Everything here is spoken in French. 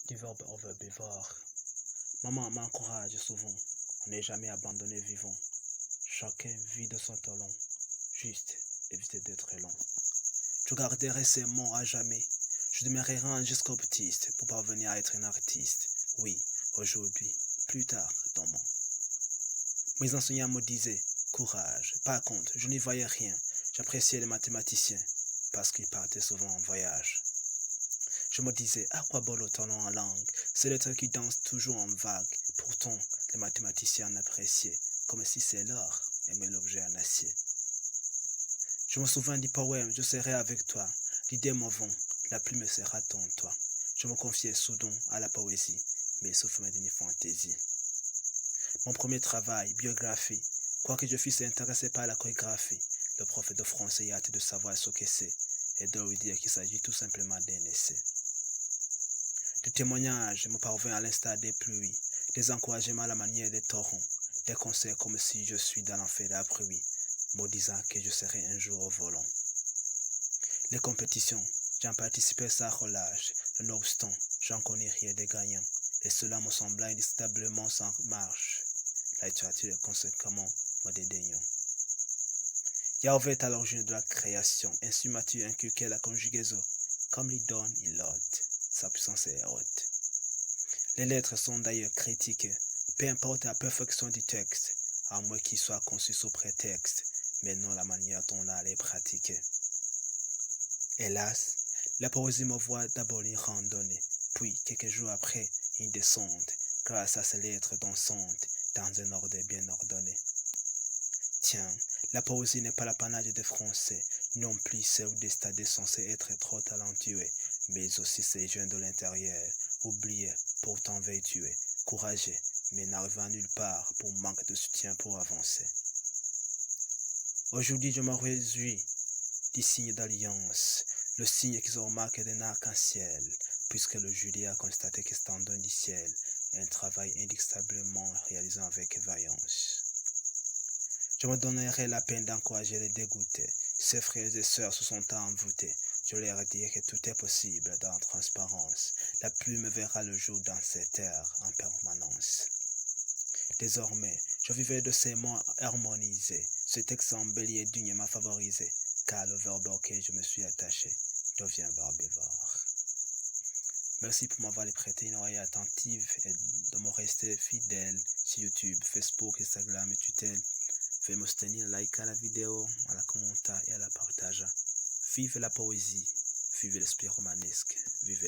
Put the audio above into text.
Du verbe herbivore. Maman m'encourage souvent, on n'est jamais abandonné vivant. Chacun vit de son talent, juste éviter d'être long. Je garderai ces mots à jamais, je demeurerai jusqu'au baptiste pour parvenir à être un artiste. Oui, aujourd'hui, plus tard, demain. Mes enseignants me disaient, courage. Par contre, je n'y voyais rien. J'appréciais les mathématiciens parce qu'ils partaient souvent en voyage. Je me disais, à quoi bon le talent en langue? C'est le truc qui danse toujours en vague. Pourtant, les mathématiciens appréciaient, comme si c'est l'or, aimer l'objet en acier. Je me souviens du poème, je serai avec toi. L'idée me vend, la plume sera ton toit. Je me confiais soudain à la poésie, mais sauf d'une fantaisie. Mon premier travail, biographie. Quoique je fusse intéressé par la chorégraphie, le prof de français a hâte de savoir ce que c'est et de lui dire qu'il s'agit tout simplement d'un essai. Le témoignage me parvint à l'instar des pluies, des encouragements à la manière des torrents, des conseils comme si je suis dans l'enfer après oui, me disant que je serai un jour au volant. Les compétitions, j'en participais sans relâche, nonobstant, j'en connais rien des gagnants, et cela me sembla indiscutablement sans marche. La littérature est conséquemment me dédaignant. Yahvé est à l'origine de la création, ainsi Matthieu inculquait la conjugaison, comme il donne, il ôte, sa puissance est haute. Les lettres sont d'ailleurs critiques, peu importe la perfection du texte, à moins qu'il soit conçu sous prétexte, mais non la manière dont on a les pratiquer. Hélas, la poésie me voit d'abord une randonnée, puis quelques jours après une descente, grâce à ces lettres dansantes, dans un ordre bien ordonné. Tiens, la poésie n'est pas l'apanage des Français, non plus celle des stades censés être trop talentueux, mais aussi ces jeunes de l'intérieur, oubliés, pourtant vertueux, courageux, mais n'arrivant nulle part pour manque de soutien pour avancer. Aujourd'hui, je me réjouis du signe d'alliance, le signe qui se remarque d'un arc-en-ciel, puisque le juillet a constaté que c'est en don du ciel, un travail indiscutablement réalisé avec vaillance. Je me donnerai la peine d'encourager les dégoûtés. Ces frères et sœurs se sont envoûtés. Je leur dirai que tout est possible dans la transparence. La plume verra le jour dans cette terre en permanence. Désormais, je vivrai de ces mots harmonisés. Ce texte embelli et digne m'a favorisé, car le verbe auquel je me suis attaché devient verbivore. Merci pour m'avoir prêté une oreille attentive et de me rester fidèle sur YouTube, Facebook, Instagram et Twitter. Faites-moi soutenir, like à la vidéo, à la commenter et à la partager. Vive la poésie, vive l'esprit romanesque, vive